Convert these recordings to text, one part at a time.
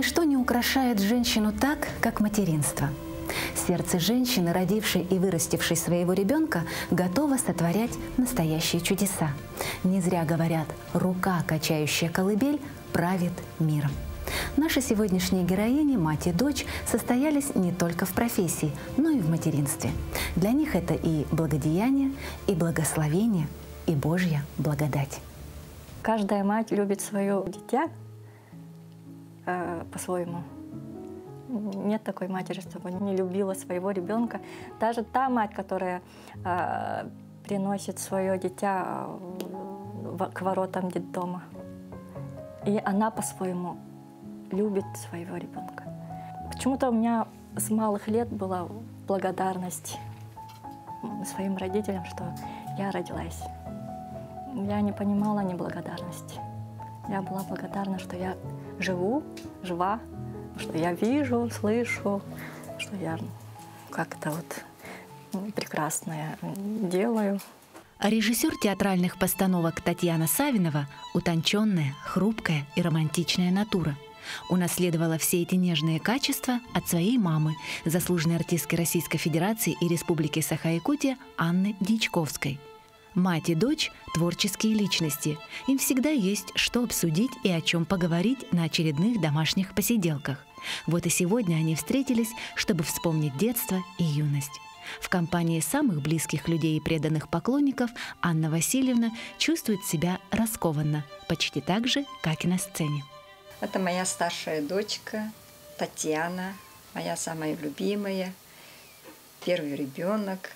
Ничто не украшает женщину так, как материнство. Сердце женщины, родившей и вырастившей своего ребенка, готово сотворять настоящие чудеса. Не зря говорят: рука, качающая колыбель, правит миром. Наши сегодняшние героини, мать и дочь, состоялись не только в профессии, но и в материнстве. Для них это и благодеяние, и благословение, и Божья благодать. Каждая мать любит свое дитя по-своему. Нет такой матери, чтобы не любила своего ребенка. Даже та мать, которая приносит свое дитя к воротам детдома, и она по-своему любит своего ребенка. Почему-то у меня с малых лет была благодарность своим родителям, что я родилась. Я не понимала неблагодарности. Я была благодарна, что я живу, жива, что я вижу, слышу, что я как-то вот прекрасное делаю. Режиссер театральных постановок Татьяна Савинова – утонченная, хрупкая и романтичная натура. Унаследовала все эти нежные качества от своей мамы, заслуженной артистки Российской Федерации и Республики Саха-Якутия Анны Дьячковской. Мать и дочь – творческие личности. Им всегда есть что обсудить и о чем поговорить на очередных домашних посиделках. Вот и сегодня они встретились, чтобы вспомнить детство и юность. В компании самых близких людей и преданных поклонников Анна Васильевна чувствует себя раскованно, почти так же, как и на сцене. Это моя старшая дочка Татьяна, моя самая любимая, первый ребенок.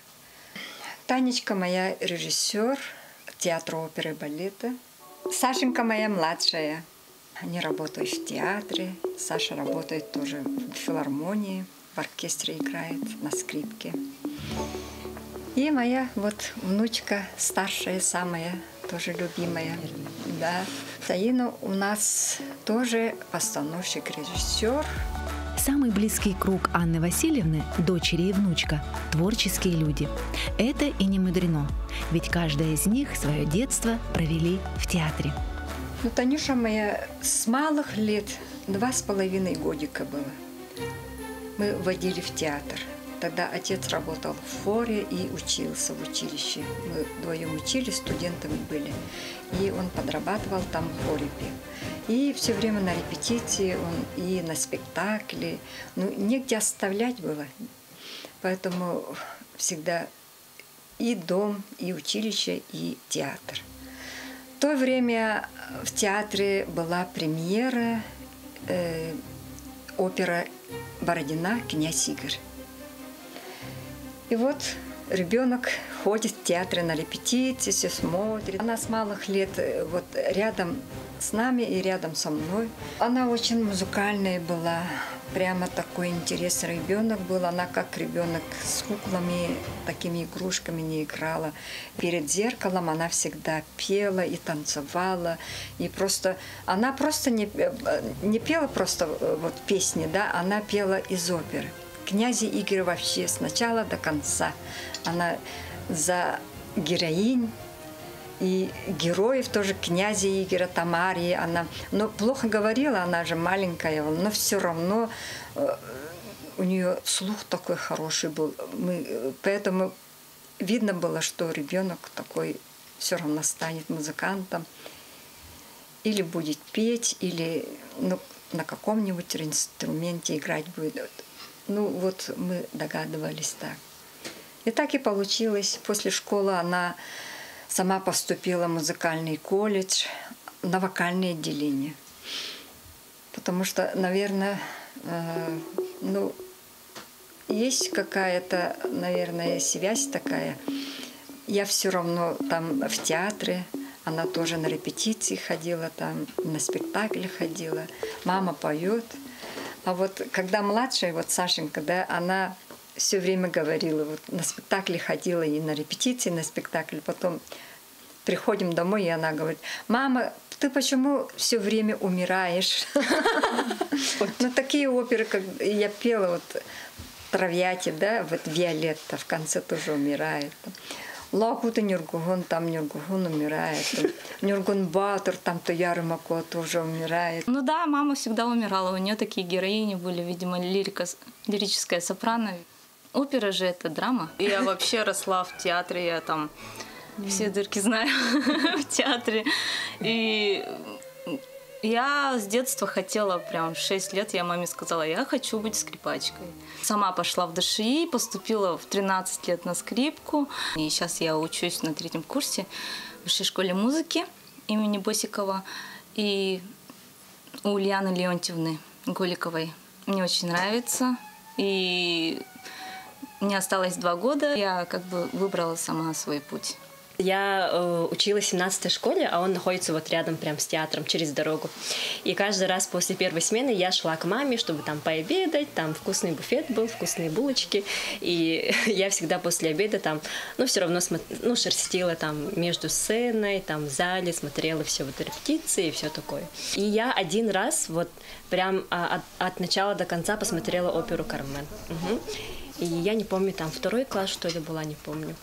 Танечка моя режиссер театра оперы и балета. Сашенька моя младшая. Они работают в театре. Саша работает тоже в филармонии, в оркестре играет на скрипке. И моя вот внучка старшая, самая, тоже любимая. Да. Таина у нас тоже постановщик, режиссер. Самый близкий круг Анны Васильевны, дочери и внучка – творческие люди. Это и не мудрено, ведь каждая из них свое детство провели в театре. Ну, Танюша моя с малых лет, 2,5 годика было. Мы водили в театр. Тогда отец работал в хоре и учился в училище. Мы вдвоем учились, студентами были. И он подрабатывал там в хоре пел. И все время на репетиции, он и на спектакле. Ну, негде оставлять было. Поэтому всегда и дом, и училище, и театр. В то время в театре была премьера опера Бородина «Князь Игорь». И вот ребенок ходит в театр на репетиции, все смотрит. Она с малых лет вот рядом с нами и рядом со мной. Она очень музыкальная была, прямо такой интересный ребенок был. Она как ребенок с куклами, такими игрушками не играла. Перед зеркалом она всегда пела и танцевала. И просто, она просто не пела просто вот песни, да, она пела из оперы. Князя Игоря вообще с начала до конца. Она за героинь и героев тоже, князя Игоря, Тамарии. Она, но плохо говорила, она же маленькая, но все равно у нее слух такой хороший был. Поэтому видно было, что ребенок такой все равно станет музыкантом. Или будет петь, или ну, на каком-нибудь инструменте играть будет. Ну, вот мы догадывались так. И так и получилось. После школы она сама поступила в музыкальный колледж на вокальное отделение. Потому что, наверное, ну, есть какая-то, наверное, связь такая. Я все равно там в театре, она тоже на репетиции ходила, там на спектакль ходила. Мама поет. А вот когда младшая, вот Сашенька, да, она все время говорила, вот на спектакле ходила и на репетиции, на спектакль, потом приходим домой, и она говорит: мама, ты почему все время умираешь? Ну, такие оперы, как я пела, вот Травьяти, да, вот Виолетта в конце тоже умирает. Лакута Нюргугун, там Нюргугун умирает. Нюргун Батур, там Тоярмако тоже умирает. Ну да, мама всегда умирала. У нее такие героини были, видимо, лирическая сопрано. Опера же это драма. Я вообще росла в театре, я там все дырки знаю в театре. И я с детства хотела, прям в 6 лет, я маме сказала, я хочу быть скрипачкой. Сама пошла в ДШИ, поступила в 13 лет на скрипку. И сейчас я учусь на 3-м курсе в Высшей школе музыки имени Босикова. И у Ульяны Леонтьевны Голиковой. Мне очень нравится. И мне осталось 2 года. Я как бы выбрала сама свой путь. Я училась в 17-й школе, а он находится вот рядом прям с театром, через дорогу. И каждый раз после первой смены я шла к маме, чтобы там пообедать, там вкусный буфет был, вкусные булочки. И я всегда после обеда там, ну, все равно шерстила там между сценой, там в зале, смотрела все вот репетиции и все такое. И я один раз вот прям от начала до конца посмотрела оперу «Кармен». Угу. И я не помню, там 2-й класс, что ли, была, не помню.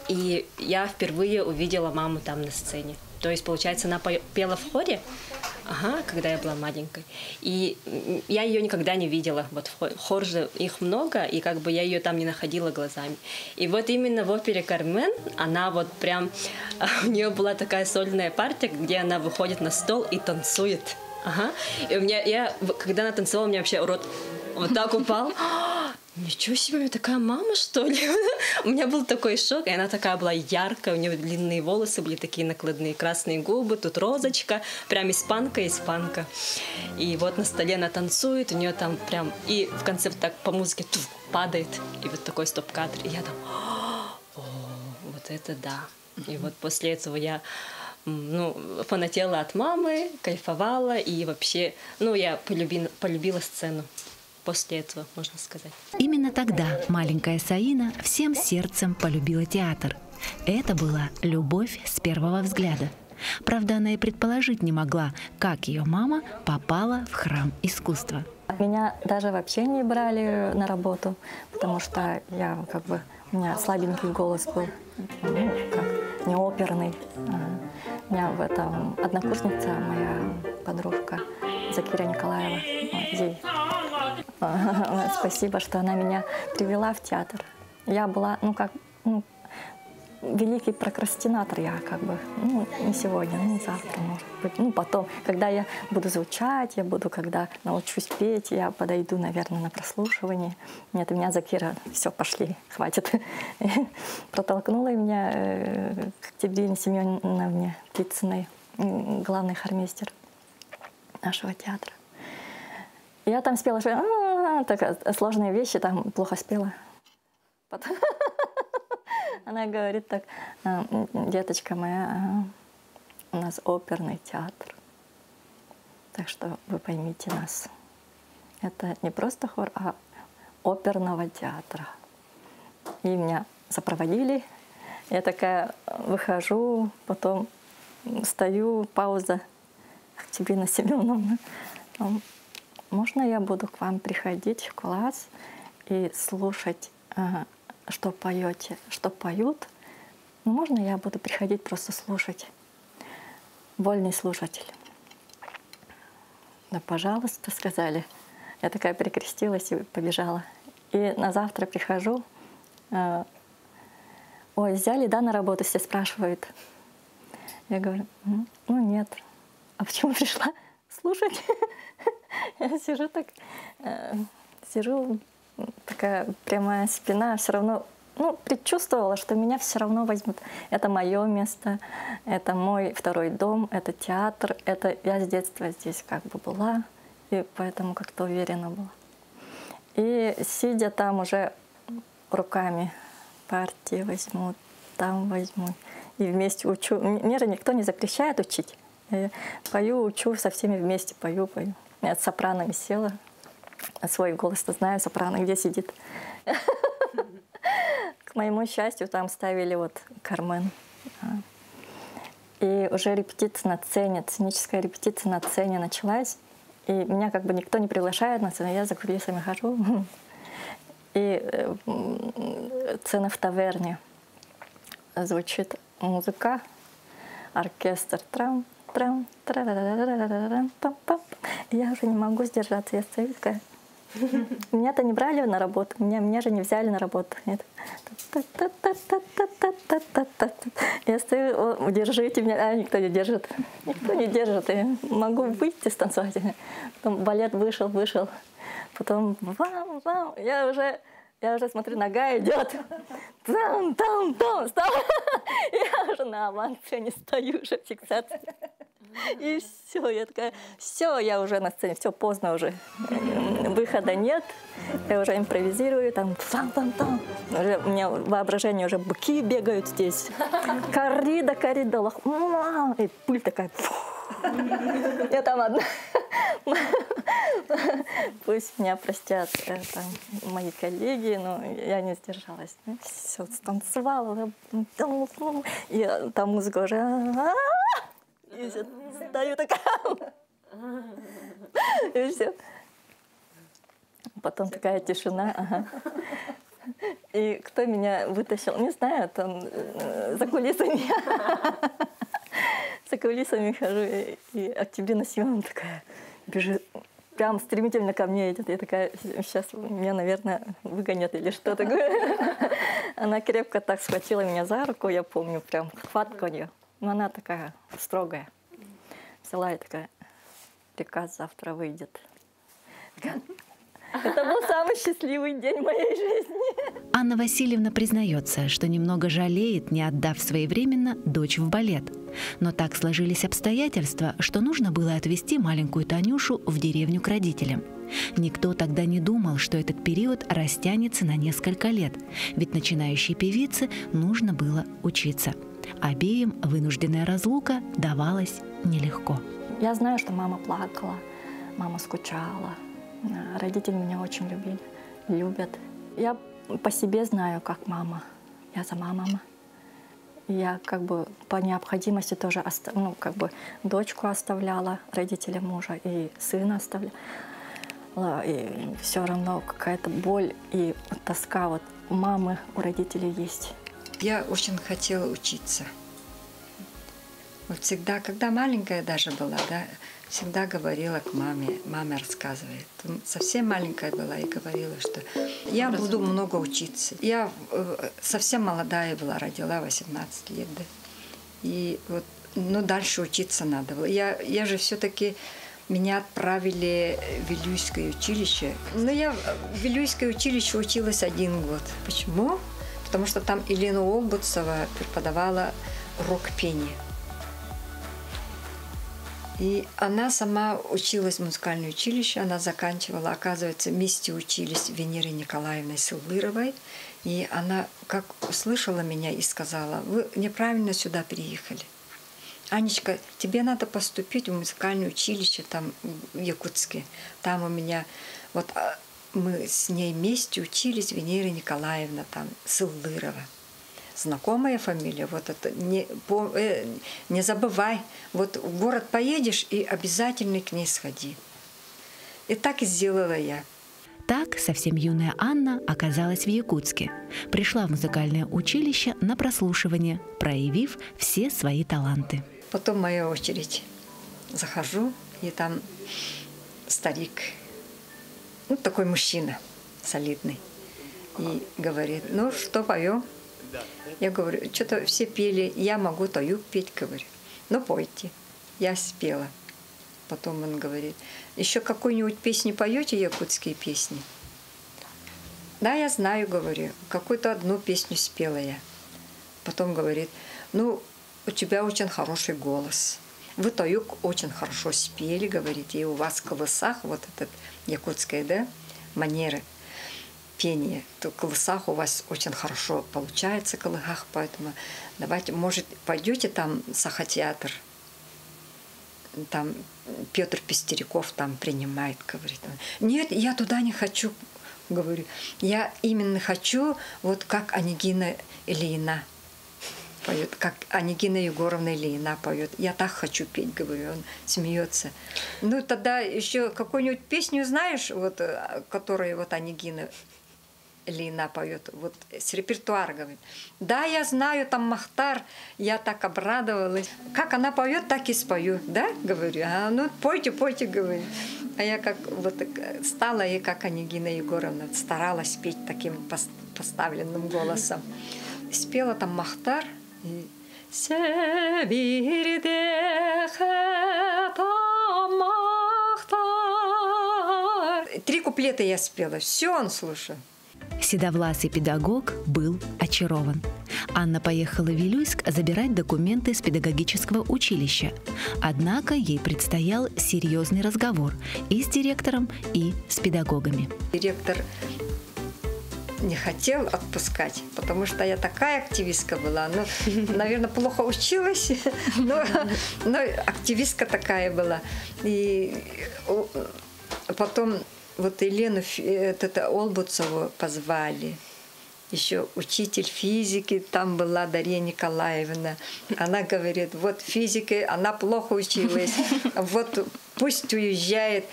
И я впервые увидела маму там на сцене. То есть, получается, она пела в хоре, когда я была маленькой. И я ее никогда не видела. Вот хор же их много, и как бы я ее там не находила глазами. И вот именно в опере «Кармен» она вот прям... У нее была такая сольная партия, где она выходит на стол и танцует. И у меня, когда она танцевала, у меня вообще рот вот так упал. Ничего себе, у меня такая мама, что ли? У меня был такой шок, и она такая была яркая, у нее длинные волосы были такие накладные, красные губы, тут розочка, прям испанка. И вот на столе она танцует, у нее там прям, и в конце так по музыке падает, и вот такой стоп-кадр, и я там, вот это да. И вот после этого я фанатела от мамы, кайфовала, и вообще, я полюбила сцену. После этого, можно сказать. Именно тогда маленькая Саина всем сердцем полюбила театр. Это была любовь с первого взгляда. Правда, она и предположить не могла, как ее мама попала в храм искусства. Меня даже вообще не брали на работу, потому что у меня слабенький голос был, не оперный. У меня в этом однокурсница, моя подружка Закира Николаева, ей спасибо, что она меня привела в театр. Я была, великий прокрастинатор, не сегодня, завтра, может быть. Потом, когда я буду звучать, когда научусь петь, я подойду, наверное, на прослушивание. Нет, у меня Закира, все, пошли, хватит. Протолкнула меня к Екатерине Семеновне Птицыной, главный хормейстер нашего театра. Я там спела, сложные вещи, там плохо спела. Она говорит так, деточка моя, у нас оперный театр, так что вы поймите нас. Это не просто хор, а оперного театра. И меня сопроводили, я такая выхожу, потом стою, пауза, Екатерина Семеновна, можно я буду к вам приходить в класс и слушать, что поете, что поют? Можно я буду приходить просто слушать? Вольный слушатель. Да, пожалуйста, сказали. Я такая перекрестилась и побежала. И на завтра прихожу. Ой, взяли, да, на работу, все спрашивают. Я говорю, нет. А почему пришла слушать? Я сижу так, такая прямая спина, все равно, предчувствовала, что меня все равно возьмут. Это мое место, это мой второй дом, это театр, это я с детства здесь была, и поэтому как-то уверена была. И сидя там уже руками партии возьму, там возьму, и вместе учу. Мне же никто не запрещает учить. Я пою, учу, со всеми вместе пою. Я с сопранами села. Свой голос-то знаю, сопрано где сидит. К моему счастью, там ставили «Кармен». И уже репетиция на сцене, сценическая репетиция на сцене началась. И меня никто не приглашает на сцену, я за кулисами хожу. И сцена в таверне. звучит музыка, оркестр, трам, трам, трарарарарарарам, пам-пам. Я уже не могу сдержаться, я стою такая. Меня-то не брали на работу, меня же не взяли на работу. Нет. Я стою, держите меня, а никто не держит. Никто не держит. Я могу выйти станцевать. Потом балет вышел. Потом я уже смотрю, нога идет. Там, стоп. Я уже на авансцене стою, уже фиксация. И все, я такая, все, я уже на сцене, все, поздно уже. Выхода нет, я уже импровизирую, там. Уже, у меня воображение, уже быки бегают здесь. Коррида, и пыль такая. Я там одна. Пусть меня простят там, мои коллеги, но я не сдержалась. Все, станцевала. И там музыка уже... И все, стою такая. И все. Потом такая тишина. Ага. И кто меня вытащил? Не знаю, там за кулисами. За кулисами хожу. И Октябрина Семеновна такая бежит. Прям стремительно ко мне идет. Я такая, сейчас меня, наверное, выгонят или что такое. Она крепко так схватила меня за руку, я помню, прям хватка у нее. Но она такая строгая. Взяла и такая, приказ завтра выйдет. Это был самый счастливый день в моей жизни. Анна Васильевна признается, что немного жалеет, не отдав своевременно дочь в балет. Но так сложились обстоятельства, что нужно было отвезти маленькую Танюшу в деревню к родителям. Никто тогда не думал, что этот период растянется на несколько лет, ведь начинающей певице нужно было учиться. Обеим вынужденная разлука давалась нелегко. Я знаю, что мама плакала, мама скучала. Родители меня очень любят. Я по себе знаю, как мама. Я сама мама. Я как бы по необходимости тоже дочку оставляла родителям мужа и сына оставляла. И все равно какая-то боль и тоска вот у мамы, у родителей есть. Я очень хотела учиться. Вот всегда, когда маленькая даже была, да, всегда говорила к маме, мама рассказывает. Совсем маленькая была и говорила, что я буду много учиться. Я совсем молодая была, родила 18 лет, да. И вот, дальше учиться надо было. Я же все-таки, меня отправили в Вилюйское училище. Но я в Вилюйское училище училась 1 год. Почему? Потому что там Елена Олбутцева преподавала урок пения. И она сама училась в музыкальном училище, она заканчивала, оказывается, вместе учились Венерой Николаевной Сылбыровой. И она, как услышала меня и сказала, вы неправильно сюда приехали. Анечка, тебе надо поступить в музыкальное училище там в Якутске. Там у меня, вот мы с ней вместе учились, Венера Николаевна там Сылбырова. Знакомая фамилия, вот это, не забывай, вот в город поедешь и обязательно к ней сходи. И так и сделала я. Так совсем юная Анна оказалась в Якутске. Пришла в музыкальное училище на прослушивание, проявив все свои таланты. Потом моя очередь. Захожу, и там старик, такой мужчина солидный, и говорит, что поем? Я говорю, что-то все пели, я могу тою петь, говорю. Пойте. Я спела. Потом он говорит, еще какую-нибудь песню поете, якутские песни? Да, я знаю, говорю, какую-то одну песню спела я. Потом говорит, у тебя очень хороший голос. Вы тою очень хорошо спели, говорите, и у вас в колосах вот этот якутская, да, манера пение, то в колосах у вас очень хорошо получается, в колыхах, поэтому давайте, может, пойдете там в Сахатеатр, там Петр Пестериков там принимает, говорит. Нет, я туда не хочу, говорю. Я именно хочу, вот как Онегина Ильина поет, как Онегина Егоровна Ильина поет. Я так хочу петь, говорю. Он смеется. Тогда еще какую-нибудь песню знаешь, вот, которую вот Онегина Лина поет, вот с репертуара говорит. Да, я знаю, там Махтар, я так обрадовалась. Как она поет, так и спою, да, говорю. А ну пойте, пойте, говорю. А я как вот стала, и как Онегина Егоровна старалась петь таким поставленным голосом. Спела там Махтар и Махтар. 3 куплета я спела, все он слушал. Седовласый педагог был очарован. Анна поехала в Вилюйск забирать документы с педагогического училища. Однако ей предстоял серьезный разговор и с директором, и с педагогами. Директор не хотел отпускать, потому что я такая активистка была. Ну, наверное, плохо училась, но активистка такая была. И потом вот Елену Олбуцеву позвали. Еще учитель физики, там была Дарья Николаевна. Она говорит, вот физика, она плохо училась, вот пусть уезжает.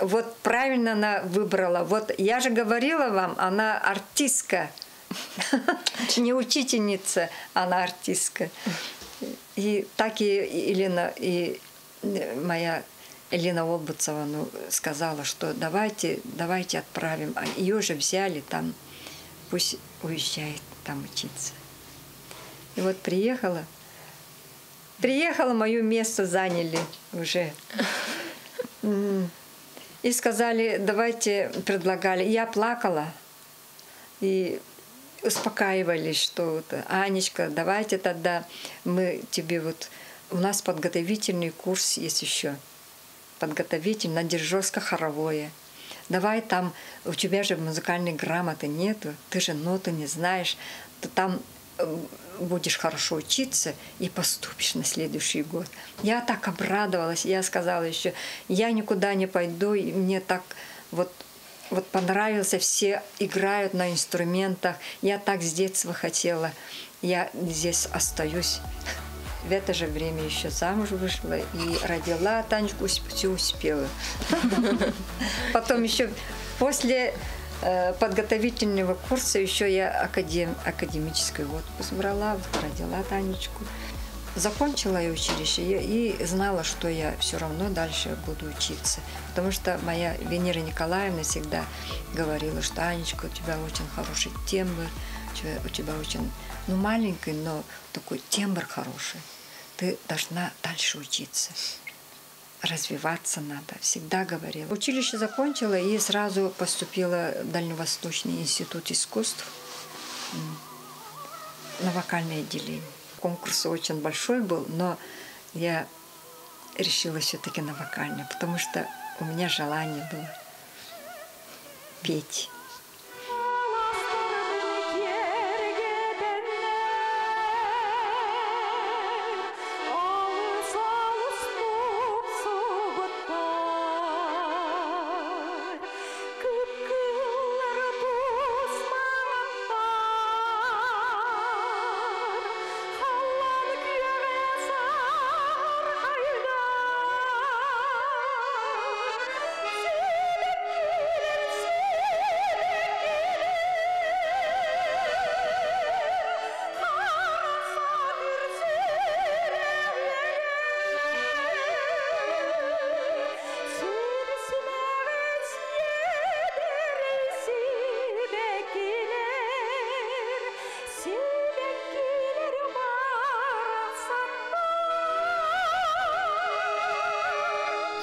Вот правильно она выбрала. Вот я же говорила вам, она артистка. Не учительница, она артистка. И так и Елена, и моя Елена Олбуцева сказала, что давайте отправим. А ее же взяли там, пусть уезжает там учиться. И вот приехала, мое место заняли уже. И сказали, давайте, предлагали. Я плакала и успокаивались, что Анечка, давайте тогда мы тебе вот... У нас подготовительный курс есть еще. Подготовительный на дирижерско-хоровое. Давай там, у тебя же музыкальной грамоты нету, ты же ноты не знаешь, ты там будешь хорошо учиться и поступишь на следующий год. Я так обрадовалась, я сказала еще, я никуда не пойду, и мне так вот понравилось, все играют на инструментах, я так с детства хотела, я здесь остаюсь. В это же время еще замуж вышла и родила Танечку, все успела. Потом еще после подготовительного курса еще я академический отпуск брала, родила Танечку. Закончила я училище и знала, что я все равно дальше буду учиться. Потому что моя Венера Николаевна всегда говорила, что Анечка, у тебя очень хороший тембр, у тебя очень, маленький, но такой тембр хороший. Ты должна дальше учиться. Развиваться надо. Всегда говорила. Училище закончила и сразу поступила в Дальневосточный институт искусств на вокальное отделение. Конкурс очень большой был, но я решила все-таки на вокальное, потому что у меня желание было петь.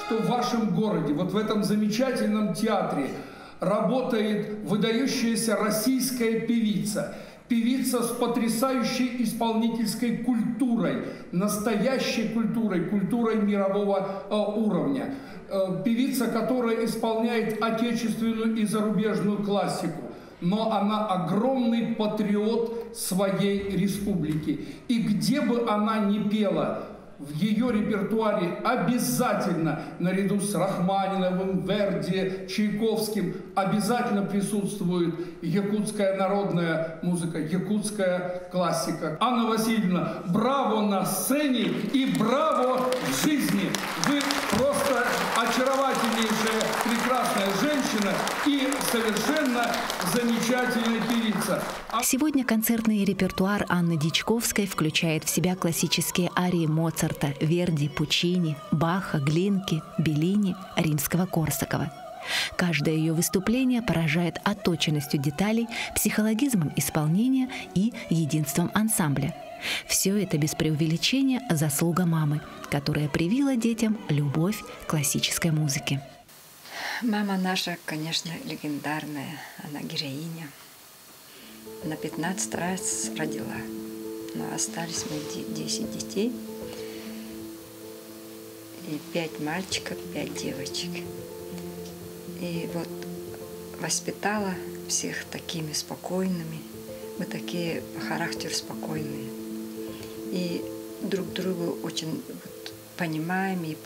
Что в вашем городе, вот в этом замечательном театре, работает выдающаяся российская певица. Певица с потрясающей исполнительской культурой, настоящей культурой, культурой мирового уровня. Певица, которая исполняет отечественную и зарубежную классику. Но она огромный патриот своей республики. И где бы она ни пела, в ее репертуаре обязательно, наряду с Рахманиновым, Верди, Чайковским, обязательно присутствует якутская народная музыка, якутская классика. Анна Васильевна, браво на сцене и браво в жизни! Вы просто очаровательны. очаровательнейшая, прекрасная женщина и совершенно замечательная певица. Сегодня концертный репертуар Анны Дичковской включает в себя классические арии Моцарта, Верди, Пучини, Баха, Глинки, Беллини, Римского-Корсакова. Каждое ее выступление поражает отточенностью деталей, психологизмом исполнения и единством ансамбля. Все это без преувеличения заслуга мамы, которая привила детям любовь к классической музыке. Мама наша, конечно, легендарная, она героиня. На 15 раз родила, но остались мы 10 детей, и 5 мальчиков, 5 девочек. И вот воспитала всех такими спокойными, мы такие по характеру спокойные. И друг другу очень вот понимаем и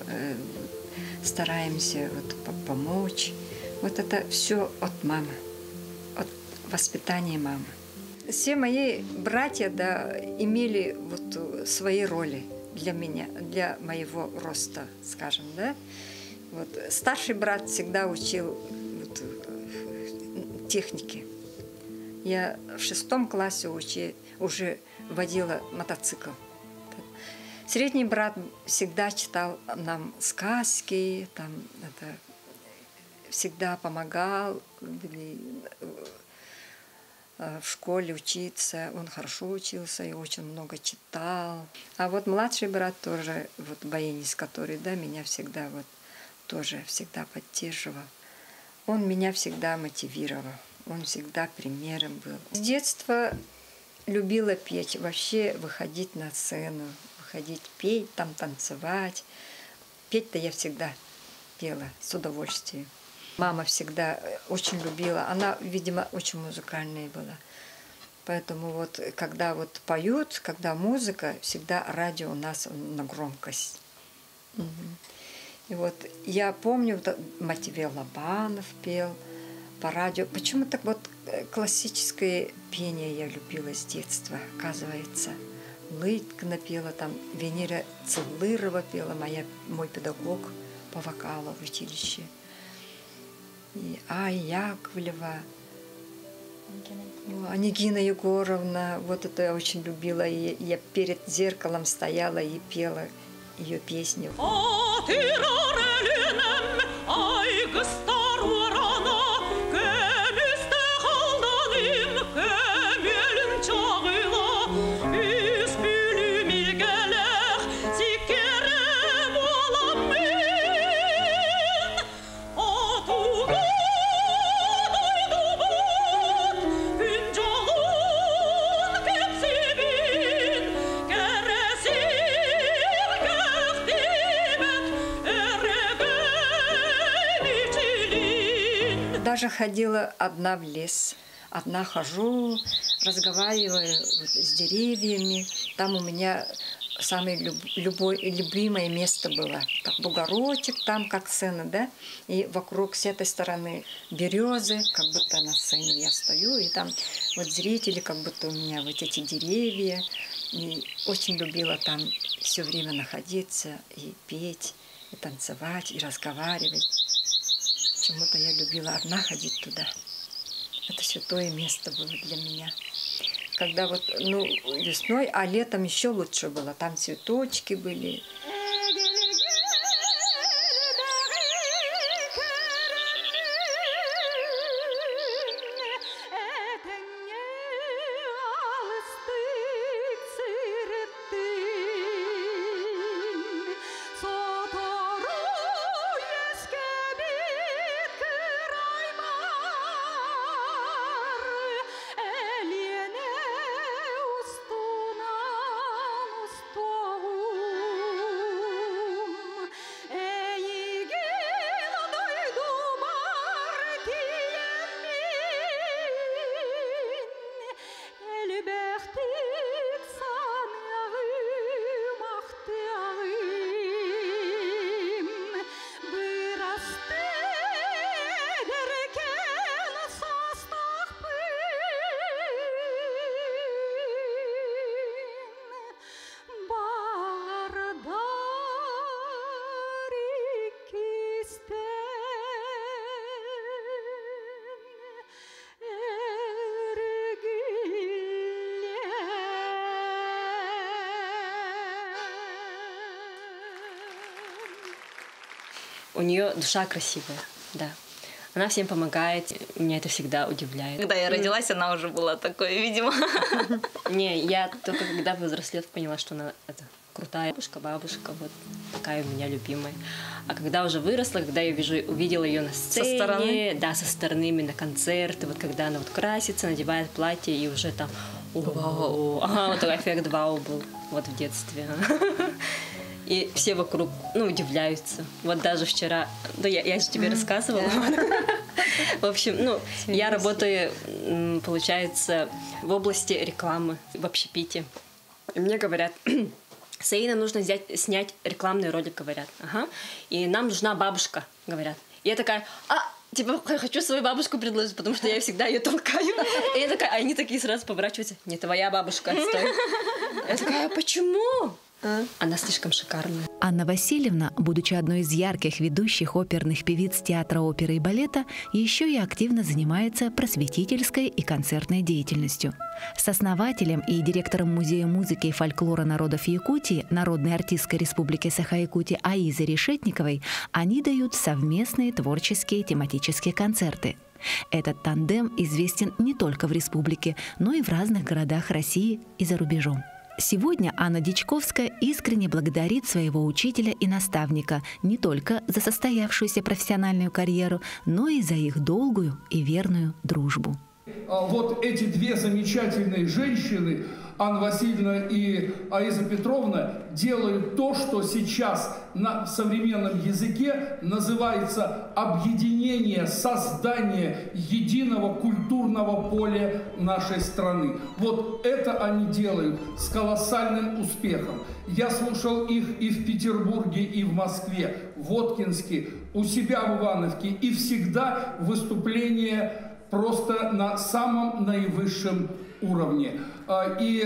стараемся вот помочь. Вот это все от мамы, от воспитания мамы. Все мои братья, да, имели вот свои роли для меня, для моего роста, скажем, да. Вот. Старший брат всегда учил вот, технике. Я в 6 классе уже водила мотоцикл. Средний брат всегда читал нам сказки, там, это, всегда помогал в школе учиться. Он хорошо учился и очень много читал. А вот младший брат тоже, вот баянист, который, да, меня всегда вот тоже всегда поддерживал. Он меня всегда мотивировал. Он всегда примером был. С детства любила петь, вообще выходить на сцену, выходить петь, там танцевать. Петь-то я всегда пела с удовольствием. Мама всегда очень любила. Она, видимо, очень музыкальная была. Поэтому вот когда вот поют, когда музыка, всегда радио у нас на громкость. И вот я помню, вот Матвей Лобанов пел по радио. Почему так вот классическое пение я любила с детства, оказывается. Лыткина пела, там Венера Целырова пела, мой педагог по вокалу в училище. И Яковлева, Онегина Егоровна, вот это я очень любила. И я перед зеркалом стояла и пела ее песни. Даже ходила одна в лес. Одна хожу, разговариваю с деревьями. Там у меня самое любимое место было. Как бугорочек, там как сцена, да? И вокруг с этой стороны березы, как будто на сцене я стою. И там вот зрители, как будто у меня вот эти деревья. И очень любила там все время находиться и петь, и танцевать, и разговаривать. Почему-то я любила одна ходить туда. Это святое место было для меня. Когда вот, ну, весной, а летом еще лучше было. Там цветочки были. нее душа красивая, да. Она всем помогает, меня это всегда удивляет. Когда я родилась, она уже была такой, видимо. Не, я только когда повзрослела, поняла, что она крутая бабушка, вот такая у меня любимая. А когда уже выросла, когда я увидела ее на сцене, со стороны? Да, со стороны, именно концерты, вот когда она вот красится, надевает платье и уже там, вау, ага, вот такой эффект вау был вот в детстве. И все вокруг, ну, удивляются. Вот даже вчера, да, я же тебе рассказывала. В общем, ну, я работаю, получается, в области рекламы, в общепите. И мне говорят, Саина, нужно снять рекламный ролик, говорят. Ага. И нам нужна бабушка, говорят. И я такая, типа, хочу свою бабушку предложить, потому что я всегда ее толкаю. И я такая, они такие сразу поворачиваются. Не твоя бабушка, отстой. Я такая, почему? Она слишком шикарная. Анна Васильевна, будучи одной из ярких ведущих оперных певиц театра оперы и балета, еще и активно занимается просветительской и концертной деятельностью. С основателем и директором Музея музыки и фольклора народов Якутии, Народной артистской республики Саха-Якутия Аизой Решетниковой, они дают совместные творческие тематические концерты. Этот тандем известен не только в республике, но и в разных городах России и за рубежом. Сегодня Анна Дичковская искренне благодарит своего учителя и наставника не только за состоявшуюся профессиональную карьеру, но и за их долгую и верную дружбу. Вот эти две замечательные женщины, Анна Васильевна и Аиза Петровна, делают то, что сейчас на современном языке называется объединение, создание единого культурного поля нашей страны. Вот это они делают с колоссальным успехом. Я слушал их и в Петербурге, и в Москве, в Воткинске, у себя в Ивановке, и всегда выступления просто на самом наивысшем уровне. И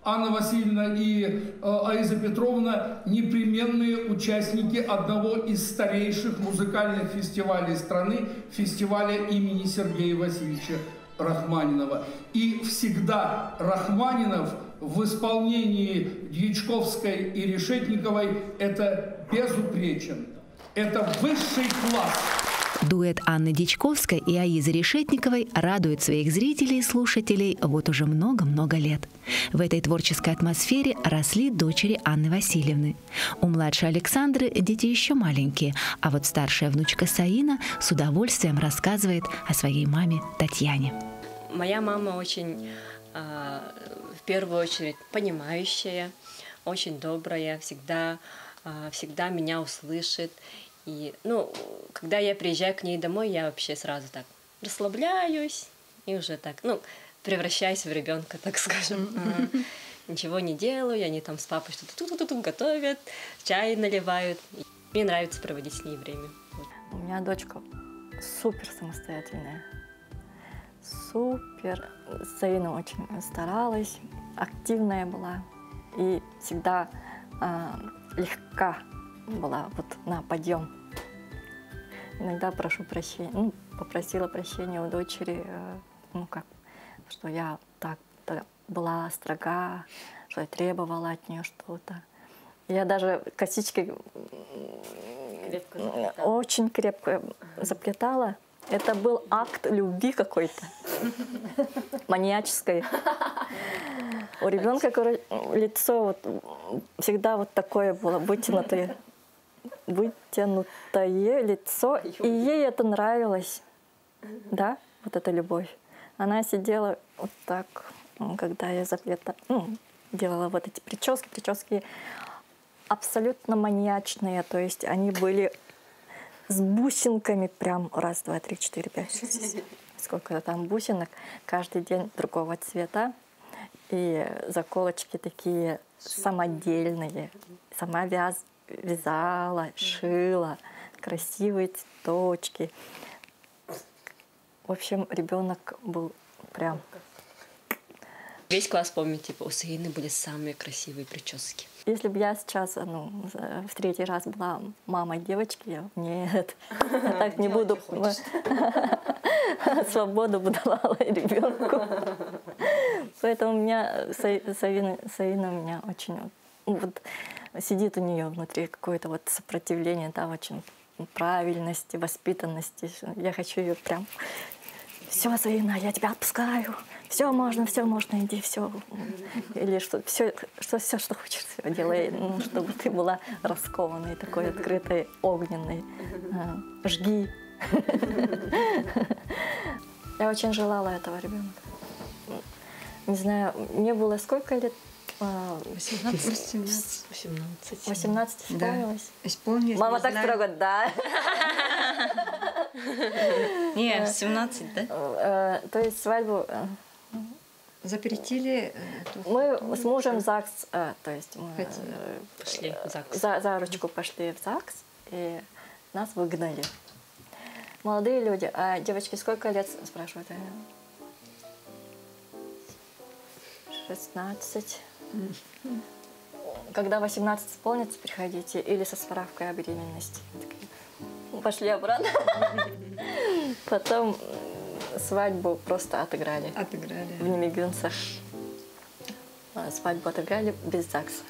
Анна Васильевна и Аиза Петровна непременные участники одного из старейших музыкальных фестивалей страны, фестиваля имени Сергея Васильевича Рахманинова. И всегда Рахманинов в исполнении Дьячковской и Решетниковой это безупречен. Это высший класс. Дуэт Анны Дичковской и Аизы Решетниковой радует своих зрителей и слушателей вот уже много-много лет. В этой творческой атмосфере росли дочери Анны Васильевны. У младшей Александры дети еще маленькие, а вот старшая внучка Саина с удовольствием рассказывает о своей маме Татьяне. Моя мама очень, в первую очередь, понимающая, очень добрая, всегда меня услышит. И, ну, когда я приезжаю к ней домой, я вообще сразу так расслабляюсь и уже так, ну, превращаюсь в ребенка, так скажем. Ничего не делаю, они там с папой что-то готовят, чай наливают. Мне нравится проводить с ней время. У меня дочка супер самостоятельная. Супер. Саина очень старалась, активная была и всегда легка была вот на подъем. Иногда прошу прощения, попросила прощения у дочери, что я так была строга, что я требовала от нее что-то. Я даже косичкой очень крепко заплетала. Это был акт любви какой-то, маньяческой. У ребенка лицо вот всегда вот такое было, вытянутое лицо, и ей это нравилось, да, вот эта любовь. Она сидела вот так, когда я делала вот эти прически абсолютно маньячные, то есть они были с бусинками прям 1, 2, 3, 4, 5, 6, сколько там бусинок, каждый день другого цвета. И заколочки такие самодельные, сама вязала, шила, красивые цветочки. В общем, ребенок был прям... Весь класс помнит, типа, у Саины были самые красивые прически. Если бы я сейчас, в 3-й раз была мамой девочки, нет, я так не буду. Свободу бы давала ребенку. Поэтому у меня Саина у меня очень... Вот, сидит у нее внутри какое-то вот сопротивление, да, очень правильности, воспитанности. Я хочу ее прям: все, Зарина, я тебя отпускаю, все можно, иди, все. Или что хочешь, все делай, ну, чтобы ты была раскованной, такой открытой, огненной. Жги. Я очень желала этого ребенка. Не знаю, мне было сколько лет? 18. 18 исполнилось? Да. Исполнилось. Мама так строго, да. Не, 17, да? То есть свадьбу запретили. Мы с мужем в ЗАГС, то есть мы пошли в ЗАГС. За ручку пошли в ЗАГС, и нас выгнали. Молодые люди, а девочки сколько лет, спрашивают? 16. Когда 18 исполнится, приходите, или со справкой о беременности. Пошли обратно. Потом свадьбу просто отыграли. В Немигюнцах. Свадьбу отыграли без ЗАГСа.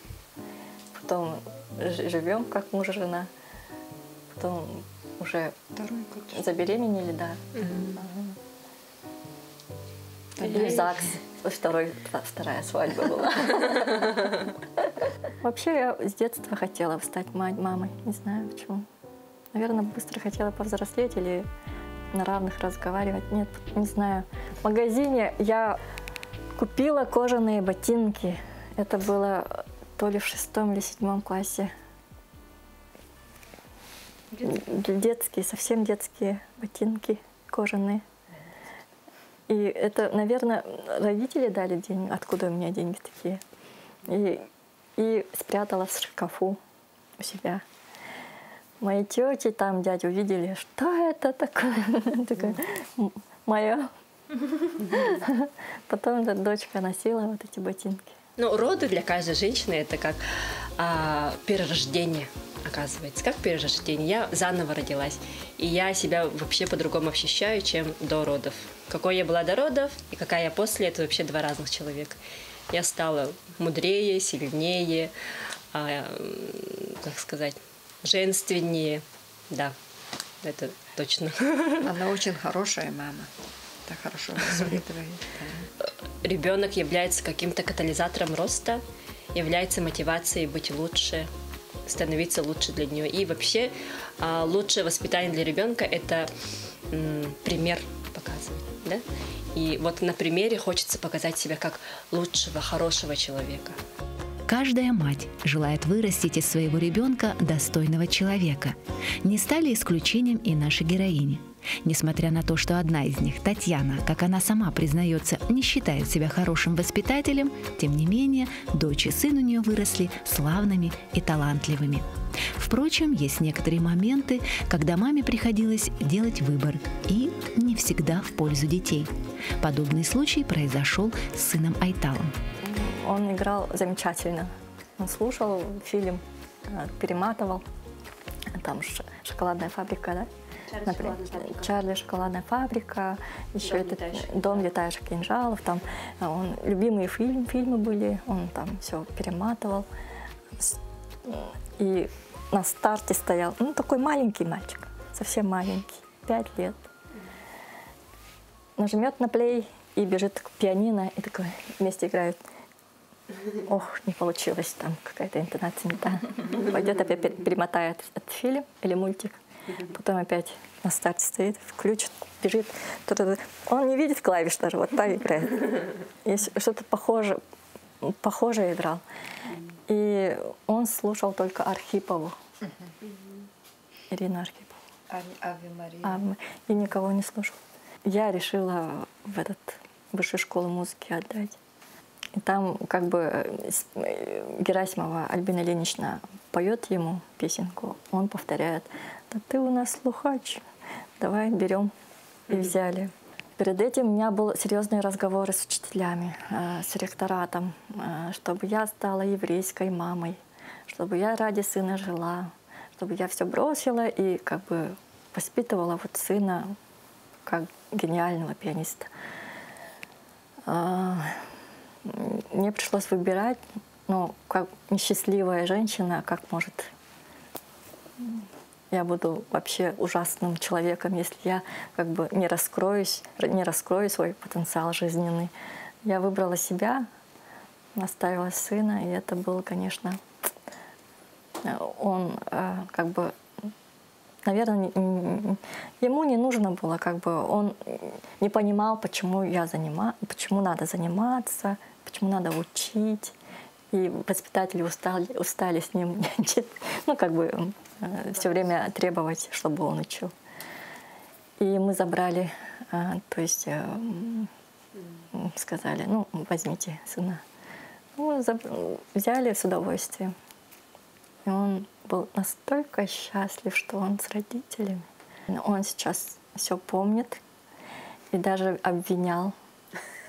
Потом живем как муж и жена. Потом уже забеременели, да. И ЗАГС. Вторая свадьба была. Вообще я с детства хотела стать мамой. Не знаю почему. Наверное, быстро хотела повзрослеть или на равных разговаривать. Нет, не знаю. В магазине я купила кожаные ботинки. Это было то ли в 6 или 7 классе. Детские, совсем детские ботинки кожаные. И это, наверное, родители дали деньги. Откуда у меня деньги такие? И спрятала в шкафу у себя. Мои тети там, дядя, увидели, что это такое? Такое мое. Потом эта дочка носила вот эти ботинки. Ну, роды для каждой женщины это как перерождение, оказывается. Как перерождение. Я заново родилась. И я себя вообще по-другому ощущаю, чем до родов. Какой я была до родов и какая я после, это вообще два разных человека. Я стала мудрее, сильнее, как сказать, женственнее. Да, это точно. Она очень хорошая мама. Так хорошо воспитывает. Ребенок является каким-то катализатором роста, является мотивацией быть лучше, становиться лучше для нее. И вообще лучшее воспитание для ребенка – это пример показывать. Да? И вот на примере хочется показать себя как лучшего, хорошего человека. Каждая мать желает вырастить из своего ребенка достойного человека. Не стали исключением и наши героини. Несмотря на то, что одна из них, Татьяна, как она сама признается, не считает себя хорошим воспитателем, тем не менее, дочь и сын у нее выросли славными и талантливыми. Впрочем, есть некоторые моменты, когда маме приходилось делать выбор, и не всегда в пользу детей. Подобный случай произошел с сыном Айталом. Он играл замечательно. Он слушал фильм, перематывал. Там «Шоколадная фабрика», да? Чарли, «Шоколадная фабрика», еще этот «Дом летающих кинжалов». Там любимые фильмы были, он там все перематывал. И на старте стоял, такой маленький мальчик, совсем маленький, 5 лет. Нажмет на плей и бежит к пианино, и такой вместе играют. Ох, не получилось, там какая-то интонация не та. Пойдет опять перемотает этот фильм или мультик. Потом опять на старте стоит, включит, бежит. Он не видит клавиш даже, вот так играет. Если что-то похожее играл. И он слушал только Архипову. Ирину Архипову. Аве Мария. И никого не слушал. Я решила в высшую школу музыки отдать. И там как бы Герасимова Альбина Ильинична поет ему песенку, он повторяет: «Да ты у нас слухач, давай берем». И взяли. Перед этим у меня были серьезные разговоры с учителями, с ректоратом, чтобы я стала еврейской мамой, чтобы я ради сына жила, чтобы я все бросила и как бы воспитывала вот сына как гениального пианиста. Мне пришлось выбирать Ну, как несчастливая женщина, как может... Я буду вообще ужасным человеком, если я как бы не раскрою свой потенциал жизненный. Я выбрала себя, оставила сына, и это было, конечно, он как бы, наверное, ему не нужно было, как бы, он не понимал, почему надо заниматься, почему надо учить. И воспитатели устали с ним, ну, как бы, все время требовать, чтобы он учил. И мы забрали, то есть сказали, ну, возьмите сына. Ну, взяли с удовольствием. И он был настолько счастлив, что он с родителями. Он сейчас все помнит и даже обвинял.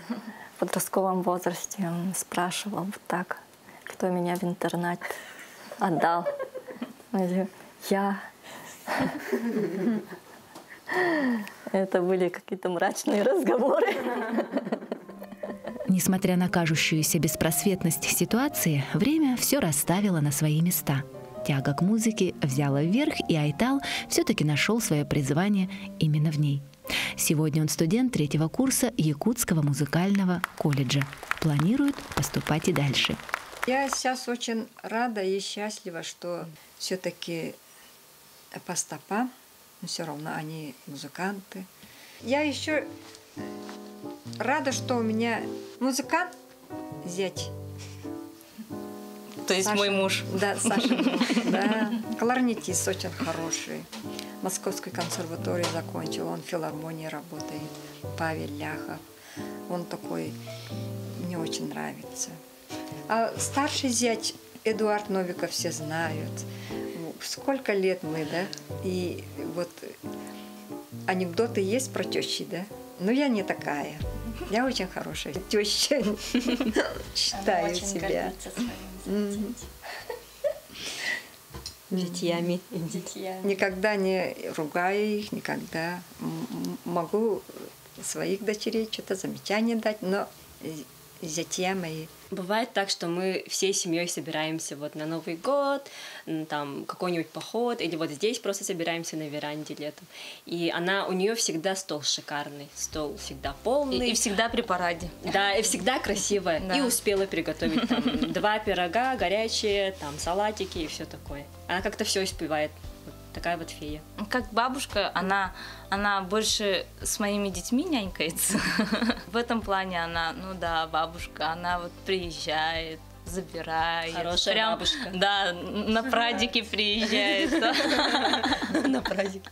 В подростковом возрасте он спрашивал вот так, кто меня в интернат отдал. Я. Это были какие-то мрачные разговоры. Несмотря на кажущуюся беспросветность ситуации, время все расставило на свои места. Тяга к музыке взяла вверх, и Айтал все-таки нашел свое призвание именно в ней. Сегодня он студент 3-го курса Якутского музыкального колледжа. Планирует поступать и дальше. Я сейчас очень рада и счастлива, что все-таки по стопам, но все равно они музыканты. Я еще рада, что у меня музыкант, зять. То есть Саша, мой муж. Да, Саша муж, да. Кларнетист очень хороший. Московской консерватории закончил, он в филармонии работает. Павел Ляхов. Он такой, мне очень нравится. А старший зять Эдуард Новиков все знают. Сколько лет мы, да? И вот анекдоты есть про тещи, да? Но я не такая. Я очень хорошая теща. Считаю себя. Детьями. Никогда не ругаю их, никогда. Могу своих дочерей что-то замечание дать, но зятья мои. Бывает так, что мы всей семьей собираемся вот на Новый год, там какой-нибудь поход, или вот здесь просто собираемся на веранде летом. И у нее всегда стол шикарный, стол всегда полный. И всегда при параде. Да, и всегда красивая. Да. И успела приготовить там 2 пирога горячие, там салатики и все такое. Она как-то все успевает. Такая вот фея. Как бабушка, она больше с моими детьми нянькается. В этом плане она, ну да, бабушка, она вот приезжает, забирает. Хорошая бабушка. Да, на прадики приезжает. На прадик.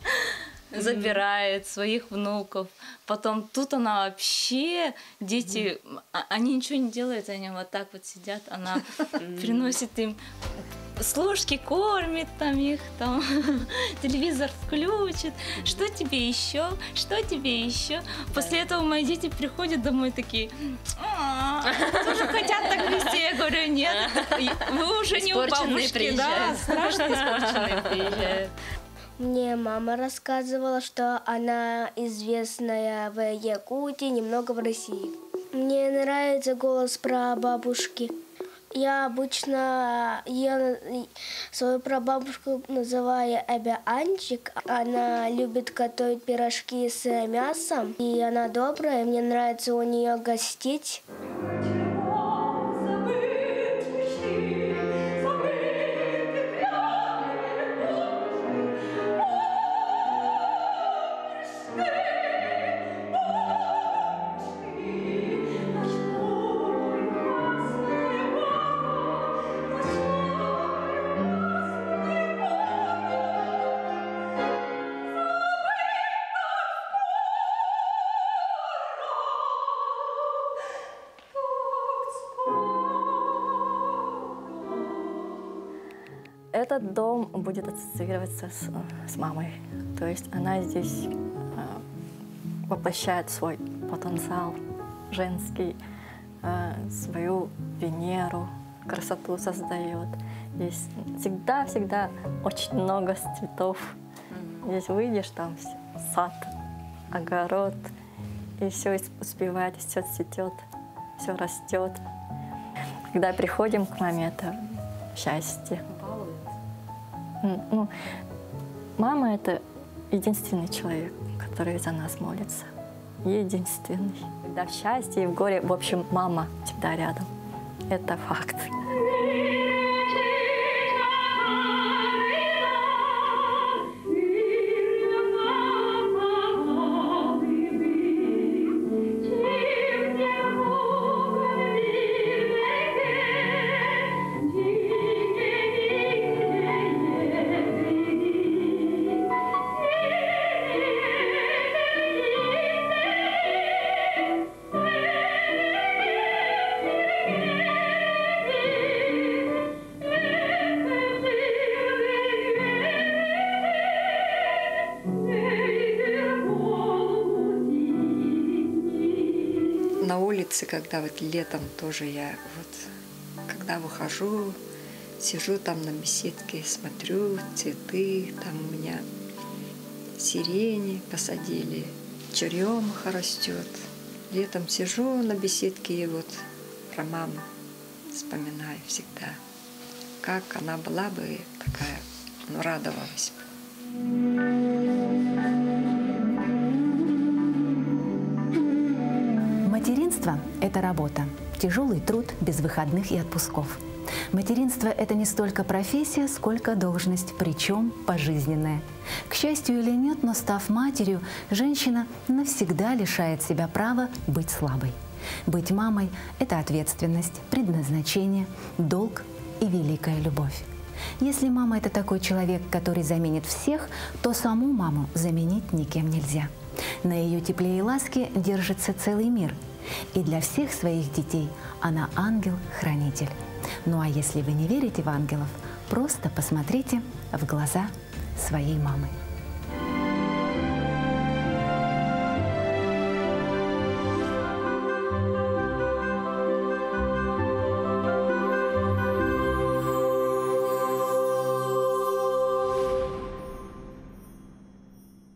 Забирает своих внуков. Потом тут она вообще, дети, они ничего не делают, они вот так вот сидят, она приносит им с ложки, кормит там их, там телевизор включит. Что тебе еще? Что тебе еще? После этого мои дети приходят домой такие, тоже хотят так вести. Я говорю, нет, вы уже не у бабушки, да, страшно испорченные приезжают. Мне мама рассказывала, что она известная в Якутии, немного в России. Мне нравится голос прабабушки. Я обычно свою прабабушку называю Абианчик. Она любит готовить пирожки с мясом, и она добрая. Мне нравится у нее гостить. Этот дом будет ассоциироваться с мамой. То есть она здесь воплощает свой потенциал женский, свою Венеру, красоту создает. Здесь всегда очень много цветов. Здесь выйдешь, там сад, огород, и все успевает, все цветет, все растет. Когда приходим к маме, это счастье. Ну, мама — это единственный человек, который за нас молится. Единственный. Когда в счастье и в горе, в общем, мама всегда рядом. Это факт. На улице, когда вот летом тоже я вот, когда выхожу, сижу там на беседке, смотрю цветы, там у меня сирени посадили, черемуха растет. Летом сижу на беседке и вот про маму вспоминаю всегда, как она была бы такая, ну, радовалась бы. Материнство – это работа, тяжелый труд без выходных и отпусков. Материнство – это не столько профессия, сколько должность, причем пожизненная. К счастью или нет, но став матерью, женщина навсегда лишает себя права быть слабой. Быть мамой – это ответственность, предназначение, долг и великая любовь. Если мама – это такой человек, который заменит всех, то саму маму заменить никем нельзя. На ее тепле и ласке держится целый мир. И для всех своих детей она ангел-хранитель. Ну а если вы не верите в ангелов, просто посмотрите в глаза своей мамы.